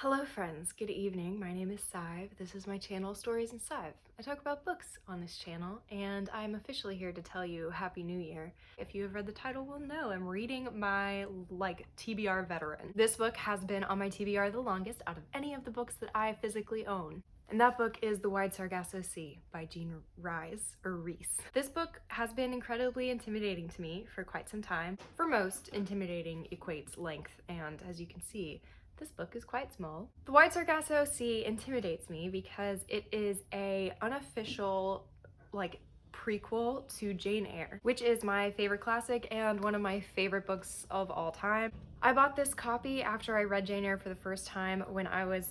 Hello friends, good evening. My name is Sive. This is my channel, Stories in Sive. I talk about books on this channel, and I'm officially here to tell you Happy New Year. If you have read the title will know I'm reading my, TBR veteran. This book has been on my TBR the longest out of any of the books that I physically own. And that book is The Wide Sargasso Sea by Jean Rhys, or Rhys. This book has been incredibly intimidating to me for quite some time. For most, intimidating equates length, and as you can see, this book is quite small. The Wide Sargasso Sea intimidates me because it is a unofficial, prequel to Jane Eyre, which is my favorite classic and one of my favorite books of all time. I bought this copy after I read Jane Eyre for the first time when I was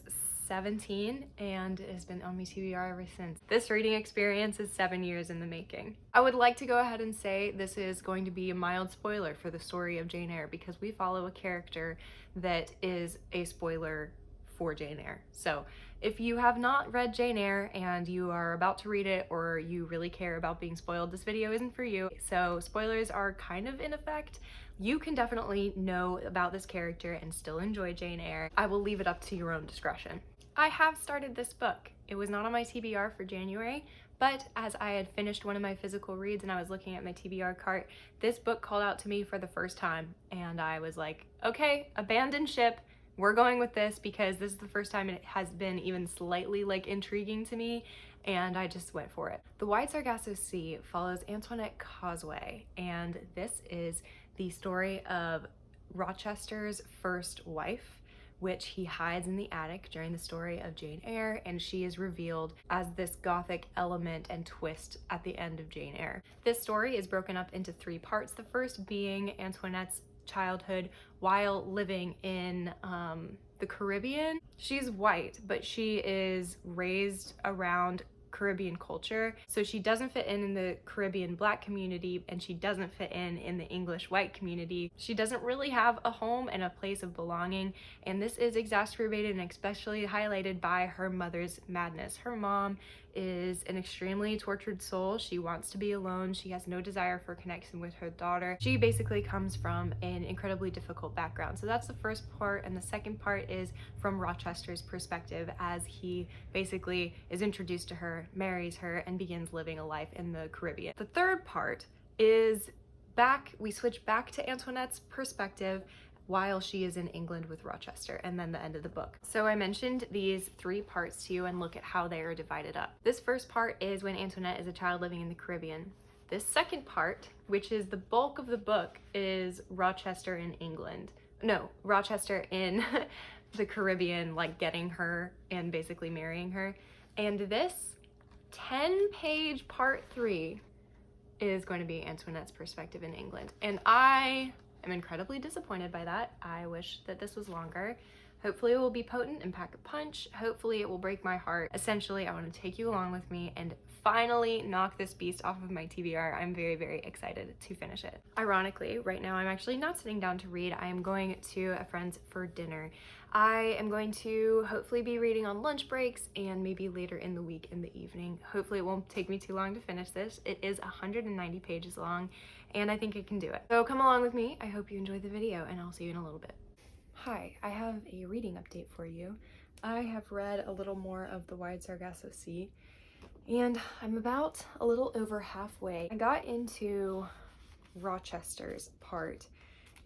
17, and it has been on my TBR ever since. This reading experience is 7 years in the making. I would like to go ahead and say this is going to be a mild spoiler for the story of Jane Eyre because we follow a character that is a spoiler for Jane Eyre. So if you have not read Jane Eyre and you are about to read it, or you really care about being spoiled, this video isn't for you. So spoilers are kind of in effect. You can definitely know about this character and still enjoy Jane Eyre. I will leave it up to your own discretion. I have started this book. It was not on my TBR for January, but as I had finished one of my physical reads and I was looking at my TBR cart, this book called out to me for the first time, and I was like, okay, abandon ship. We're going with this because this is the first time it has been even slightly intriguing to me, and I just went for it. The Wide Sargasso Sea follows Antoinette Causeway, and this is the story of Rochester's first wife, which he hides in the attic during the story of Jane Eyre, and she is revealed as this gothic element and twist at the end of Jane Eyre. This story is broken up into 3 parts, the first being Antoinette's childhood while living in the Caribbean. She's white, but she is raised around Caribbean culture, so she doesn't fit in the Caribbean Black community, and she doesn't fit in the English white community. She doesn't really have a home and a place of belonging, and this is exacerbated and especially highlighted by her mother's madness. Her mom is an extremely tortured soul. She wants to be alone. She has no desire for connection with her daughter. She basically comes from an incredibly difficult background. So that's the first part, and the second part is from Rochester's perspective as he basically is introduced to her, marries her, and begins living a life in the Caribbean. The third part is we switch back to Antoinette's perspective while she is in England with Rochester, and then the end of the book. So I mentioned these 3 parts to you, and look at how they are divided up. This first part is when Antoinette is a child living in the Caribbean. This second part, which is the bulk of the book, is Rochester in England. No, Rochester in the Caribbean, getting her and basically marrying her. And this 10-page part 3 is going to be Antoinette's perspective in England. And I'm incredibly disappointed by that. I wish that this was longer. Hopefully it will be potent and pack a punch. Hopefully it will break my heart. Essentially, I want to take you along with me and finally knock this beast off of my TBR. I'm very, very excited to finish it. Ironically, right now I'm actually not sitting down to read. I am going to a friend's for dinner. I am going to hopefully be reading on lunch breaks and maybe later in the week in the evening. Hopefully it won't take me too long to finish this. It is 190 pages long, and I think I can do it. So come along with me. I hope you enjoyed the video, and I'll see you in a little bit. Hi, I have a reading update for you. I have read a little more of The Wide Sargasso Sea, and I'm about a little over halfway. I got into Rochester's part,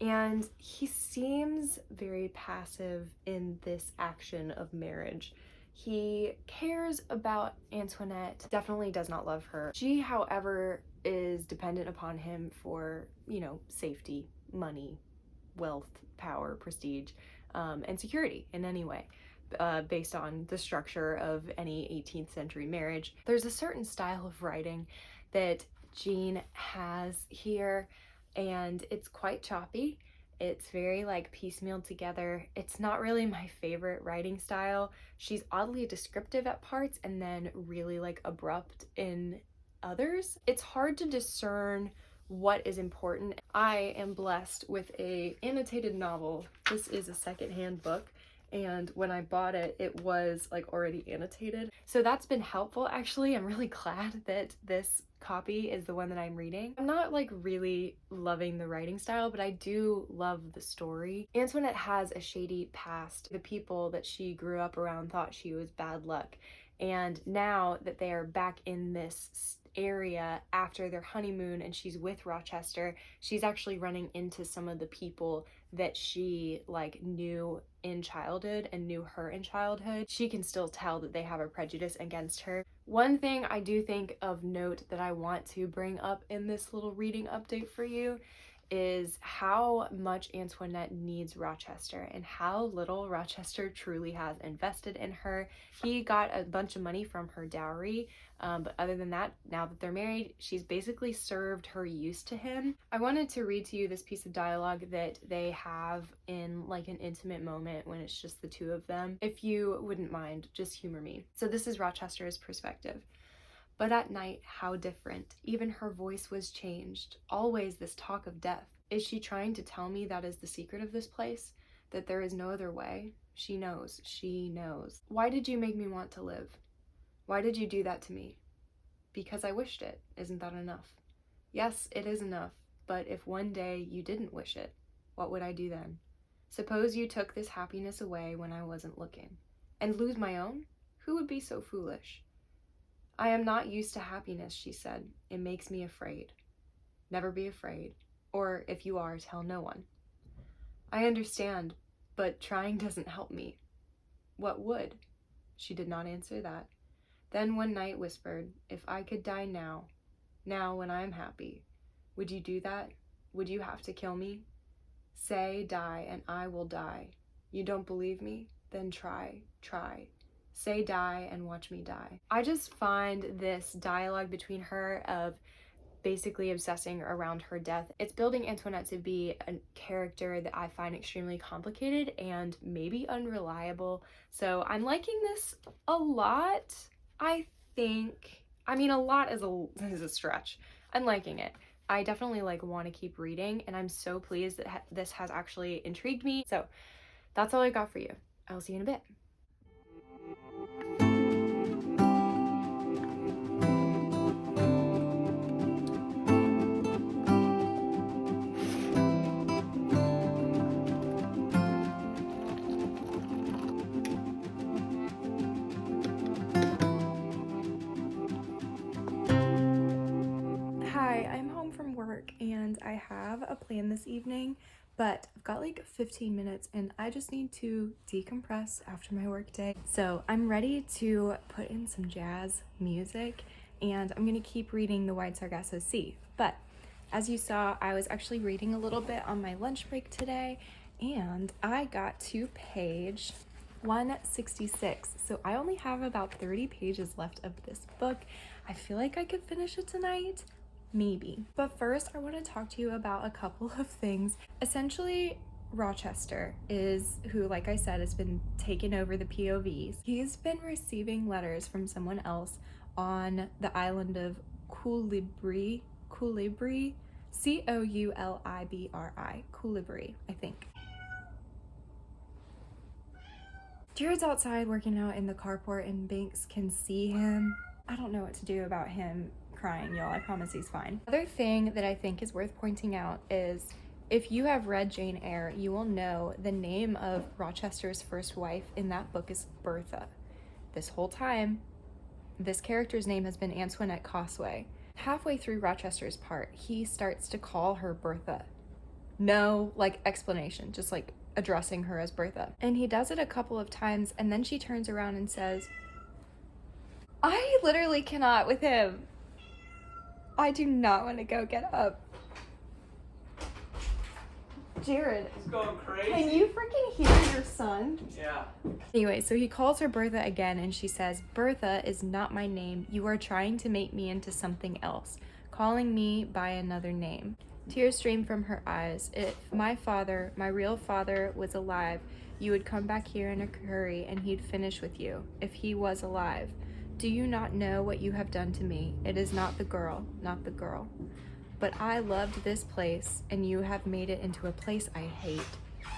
and he seems very passive in this action of marriage. He cares about Antoinette, definitely does not love her. She, however, is dependent upon him for, safety, money, wealth, power, prestige, and security in any way, based on the structure of any 18th century marriage. There's a certain style of writing that Jean has here, and it's quite choppy. It's very piecemealed together. It's not really my favorite writing style. She's oddly descriptive at parts and then really abrupt in others. It's hard to discern what is important. I am blessed with a annotated novel. This is a secondhand book, and when I bought it, it was like already annotated. So that's been helpful actually. I'm really glad that this copy is the one that I'm reading. I'm not like really loving the writing style, but I do love the story. Antoinette has a shady past. The people that she grew up around thought she was bad luck. And now that they are back in this area after their honeymoon and she's with Rochester, she's actually running into some of the people that she like knew in childhood and knew her in childhood. She can still tell that they have a prejudice against her. One thing I do think of note that I want to bring up in this little reading update for you is how much Antoinette needs Rochester and how little Rochester truly has invested in her. He got a bunch of money from her dowry, but other than that, now that they're married, she's basically served her use to him. I wanted to read to you this piece of dialogue that they have in like an intimate moment when it's just the two of them. If you wouldn't mind, just humor me. So this is Rochester's perspective. But at night, how different. Even her voice was changed. Always this talk of death. Is she trying to tell me that is the secret of this place? That there is no other way? She knows. She knows. Why did you make me want to live? Why did you do that to me? Because I wished it. Isn't that enough? Yes, it is enough. But if one day you didn't wish it, what would I do then? Suppose you took this happiness away when I wasn't looking. And lose my own? Who would be so foolish? I am not used to happiness, she said. It makes me afraid. Never be afraid. Or if you are, tell no one. I understand, but trying doesn't help me. What would? She did not answer that. Then one night whispered, if I could die now when I am happy, would you do that? Would you have to kill me? Say die and I will die. You don't believe me? Then try. Say die and watch me die. I just find this dialogue between her of basically obsessing around her death. It's building Antoinette to be a character that I find extremely complicated and maybe unreliable. So I'm liking this a lot, I think. I mean, a lot is a stretch. I'm liking it. I definitely like want to keep reading, and I'm so pleased that this has actually intrigued me. So that's all I got for you. I'll see you in a bit. Hi, I'm home from work and I have a plan this evening, but I've got like 15 minutes and I just need to decompress after my work day. So I'm ready to put in some jazz music and I'm gonna keep reading The Wide Sargasso Sea. But as you saw, I was actually reading a little bit on my lunch break today and I got to page 166. So I only have about 30 pages left of this book. I feel like I could finish it tonight. Maybe. But first, I want to talk to you about a couple of things. Essentially, Rochester is who, like I said, has been taking over the POVs. He's been receiving letters from someone else on the island of Coulibri, C-O-U-L-I-B-R-I, Coulibri, I think. Jared's outside working out in the carport and Banks can see him. I don't know what to do about him crying, y'all. I promise he's fine. Other thing that I think is worth pointing out is if you have read Jane Eyre, you will know the name of Rochester's first wife in that book is Bertha. This whole time, this character's name has been Antoinette Cosway. Halfway through Rochester's part, he starts to call her Bertha. No, like, explanation, just like addressing her as Bertha. And he does it a couple of times, and then she turns around and says, I literally cannot with him. I do not want to go get up. Jared. He's going crazy. Can you freaking hear your son? Yeah. Anyway, so he calls her Bertha again and she says, Bertha is not my name. You are trying to make me into something else, calling me by another name. Tears stream from her eyes. If my father, my real father, was alive, you would come back here in a hurry and he'd finish with you. If he was alive. Do you not know what you have done to me? It is not the girl. But I loved this place, and you have made it into a place I hate.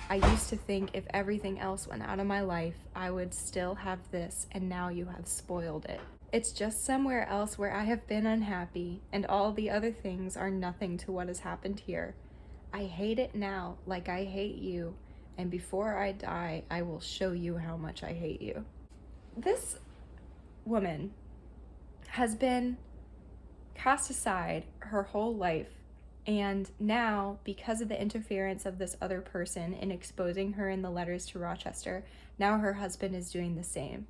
I used to think if everything else went out of my life, I would still have this, and now you have spoiled it. It's just somewhere else where I have been unhappy, and all the other things are nothing to what has happened here. I hate it now like I hate you, and before I die, I will show you how much I hate you. This woman has been cast aside her whole life, and now, because of the interference of this other person in exposing her in the letters to Rochester, now her husband is doing the same.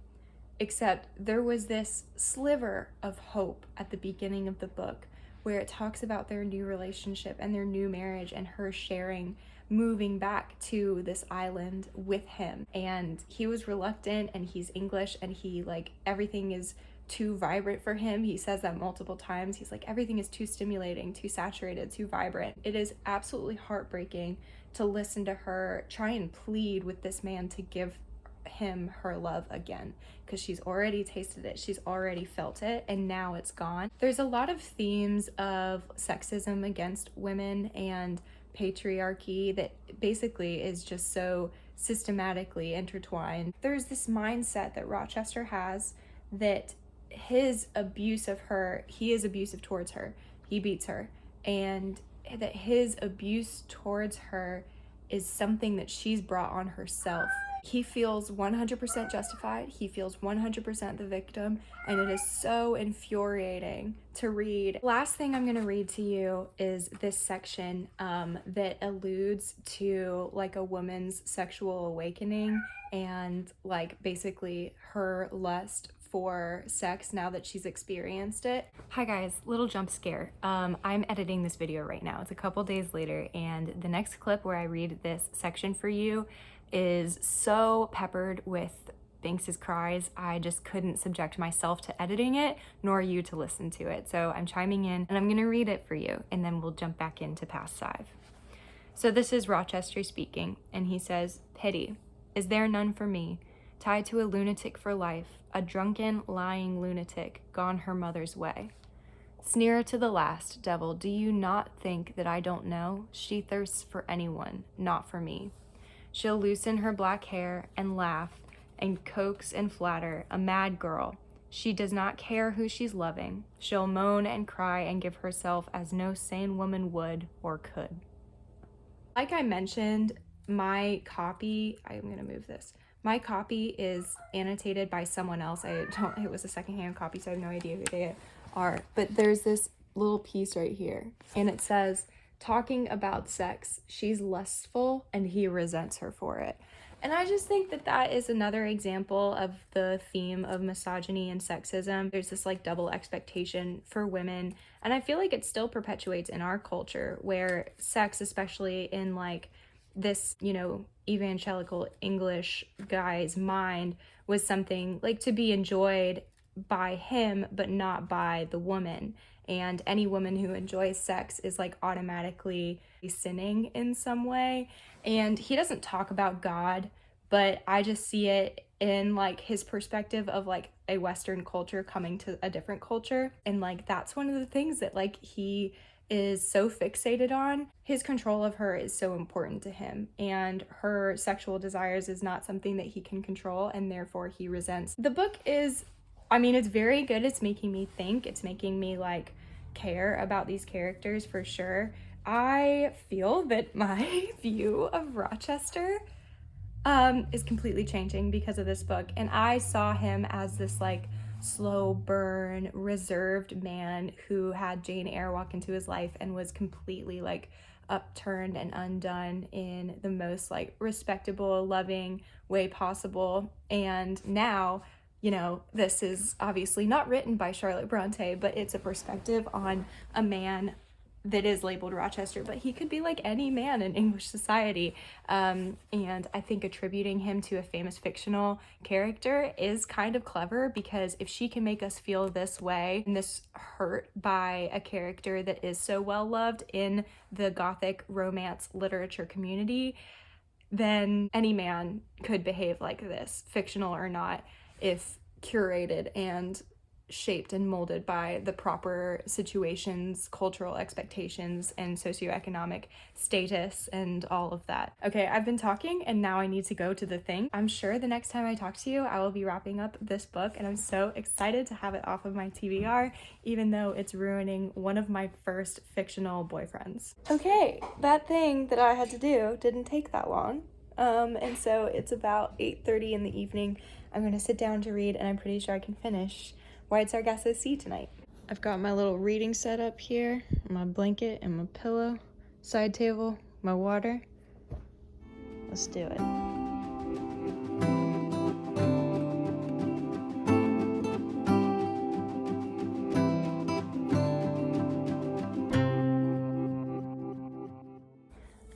Except there was this sliver of hope at the beginning of the book where it talks about their new relationship and their new marriage and her sharing moving back to this island with him. And he was reluctant, and he's English, and he everything is too vibrant for him. He says that multiple times. He's like, everything is too stimulating, too saturated, too vibrant. It is absolutely heartbreaking to listen to her try and plead with this man to give him her love again, because she's already tasted it, she's already felt it, and now it's gone. There's a lot of themes of sexism against women and patriarchy that basically is just so systematically intertwined. There's this mindset that Rochester has that his abuse of her, he is abusive towards her, he beats her, and that his abuse towards her is something that she's brought on herself. He feels 100% justified, he feels 100% the victim, and it is so infuriating to read. Last thing I'm gonna read to you is this section that alludes to a woman's sexual awakening and basically her lust for sex now that she's experienced it. Hi guys, little jump scare. I'm editing this video right now. It's a couple days later, and the next clip where I read this section for you is so peppered with Banks's cries, I just couldn't subject myself to editing it, nor you to listen to it. So I'm chiming in, and I'm gonna read it for you, and then we'll jump back into past Sive. So this is Rochester speaking, and he says, "Pity, is there none for me? Tied to a lunatic for life, a drunken, lying lunatic, gone her mother's way. Sneer to the last, devil, do you not think that I don't know? She thirsts for anyone, not for me. She'll loosen her black hair and laugh and coax and flatter, a mad girl. She does not care who she's loving. She'll moan and cry and give herself as no sane woman would or could." Like I mentioned, my copy, I'm gonna move this. My copy is annotated by someone else. It was a secondhand copy, so I have no idea who they are. But there's this little piece right here, and it says, talking about sex, she's lustful and he resents her for it. And I just think that that is another example of the theme of misogyny and sexism. There's this double expectation for women, and I feel like it still perpetuates in our culture, where sex, especially in this, evangelical English guy's mind, was something to be enjoyed by him but not by the woman. And any woman who enjoys sex is automatically sinning in some way. And he doesn't talk about God, but I just see it in his perspective of a Western culture coming to a different culture. And that's one of the things that he is so fixated on. His control of her is so important to him, and her sexual desires is not something that he can control, and therefore he resents. The book is, it's very good. It's making me think. It's making me care about these characters for sure. I feel that my view of Rochester is completely changing because of this book, and I saw him as this slow burn, reserved man who had Jane Eyre walk into his life and was completely upturned and undone in the most respectable, loving way possible. And now, this is obviously not written by Charlotte Bronte, but it's a perspective on a man that is labeled Rochester, but he could be any man in English society. And I think attributing him to a famous fictional character is kind of clever, because if she can make us feel this way and this hurt by a character that is so well loved in the Gothic romance literature community, then any man could behave like this, fictional or not, if curated and shaped and molded by the proper situations, cultural expectations, and socioeconomic status and all of that. Okay, I've been talking and now I need to go to the thing. I'm sure the next time I talk to you, I will be wrapping up this book, and I'm so excited to have it off of my TBR, even though it's ruining one of my first fictional boyfriends. Okay, that thing that I had to do didn't take that long. And so it's about 8:30 in the evening. I'm gonna sit down to read, and I'm pretty sure I can finish Wide Sargasso Sea tonight. I've got my little reading set up here, my blanket and my pillow, side table, my water. Let's do it.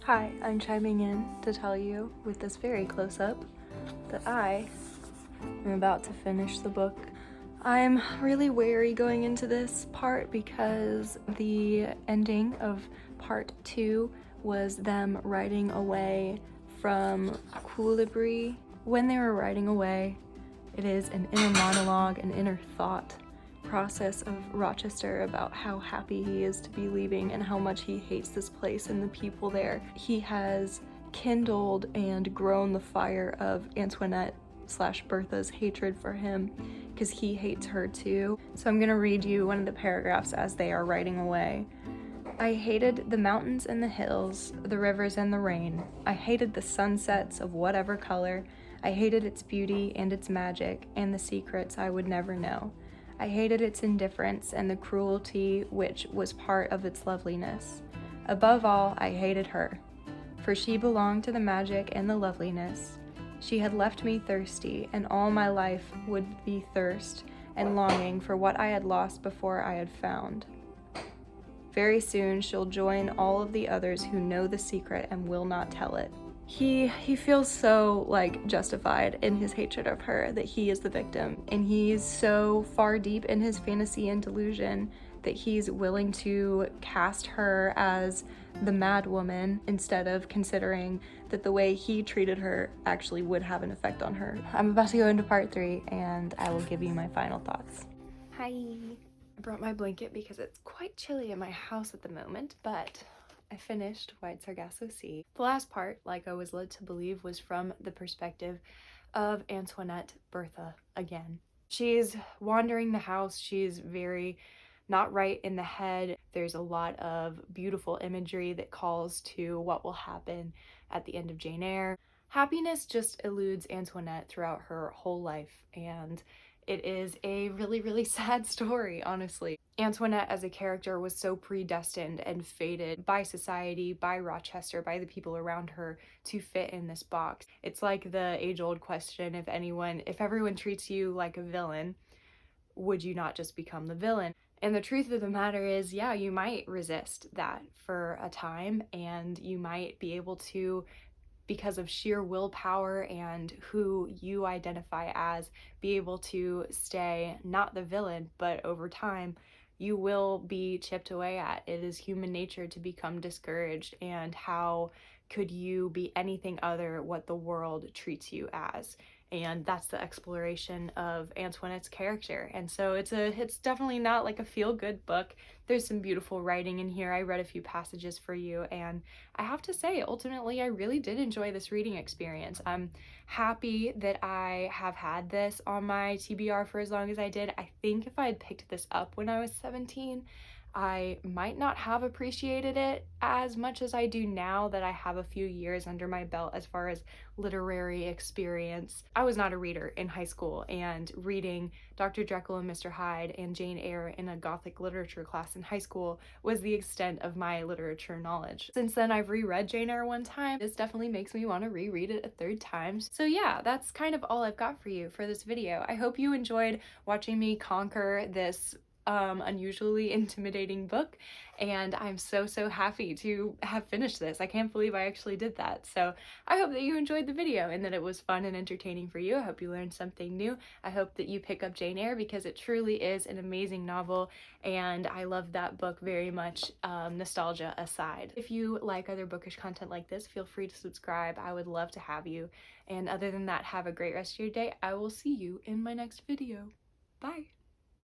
Hi, I'm chiming in to tell you with this very close-up that I am about to finish the book. I'm really wary going into this part because the ending of part 2 was them riding away from Coolibri. When they were riding away, it is an inner monologue, an inner thought process of Rochester about how happy he is to be leaving and how much he hates this place and the people there. He has kindled and grown the fire of Antoinette / Bertha's hatred for him because he hates her too. So I'm gonna read you one of the paragraphs as they are riding away. I hated the mountains and the hills, the rivers and the rain. I hated the sunsets of whatever color. I hated its beauty and its magic and the secrets I would never know. I hated its indifference and the cruelty which was part of its loveliness. Above all, I hated her, for she belonged to the magic and the loveliness. She had left me thirsty, and all my life would be thirst and longing for what I had lost before I had found. Very soon she'll join all of the others who know the secret and will not tell it. He feels so justified in his hatred of her, that he is the victim, and he's so far deep in his fantasy and delusion that he's willing to cast her as the mad woman instead of considering that the way he treated her actually would have an effect on her. I'm about to go into part 3 and I will give you my final thoughts. Hi. I brought my blanket because it's quite chilly at my house at the moment, but I finished Wide Sargasso Sea. The last part, like I was led to believe, was from the perspective of Antoinette Bertha again. She's wandering the house. She's very not right in the head. There's a lot of beautiful imagery that calls to what will happen at the end of Jane Eyre. Happiness just eludes Antoinette throughout her whole life, and it is a really, really sad story, honestly. Antoinette as a character was so predestined and fated by society, by Rochester, by the people around her to fit in this box. It's like the age-old question, if everyone treats you like a villain, would you not just become the villain? And the truth of the matter is, yeah, you might resist that for a time, and you might be able to, because of sheer willpower and who you identify as, be able to stay not the villain, but over time, you will be chipped away at. It is human nature to become discouraged, and how could you be anything other what the world treats you as? And that's the exploration of Antoinette's character. And so it's definitely not like a feel-good book. There's some beautiful writing in here. I read a few passages for you, and I have to say, ultimately, I really did enjoy this reading experience. I'm happy that I have had this on my TBR for as long as I did. I think if I had picked this up when I was 17, I might not have appreciated it as much as I do now that I have a few years under my belt as far as literary experience. I was not a reader in high school, and reading Dr. Jekyll and Mr. Hyde and Jane Eyre in a Gothic literature class in high school was the extent of my literature knowledge. Since then, I've reread Jane Eyre one time. This definitely makes me want to reread it a third time. So yeah, that's kind of all I've got for you for this video. I hope you enjoyed watching me conquer this unusually intimidating book, and I'm so happy to have finished this. I can't believe I actually did that. So I hope that you enjoyed the video and that it was fun and entertaining for you. I hope you learned something new. I hope that you pick up Jane Eyre because it truly is an amazing novel, and I love that book very much, nostalgia aside. If you like other bookish content like this, feel free to subscribe. I would love to have you. And other than that, have a great rest of your day. I will see you in my next video. Bye!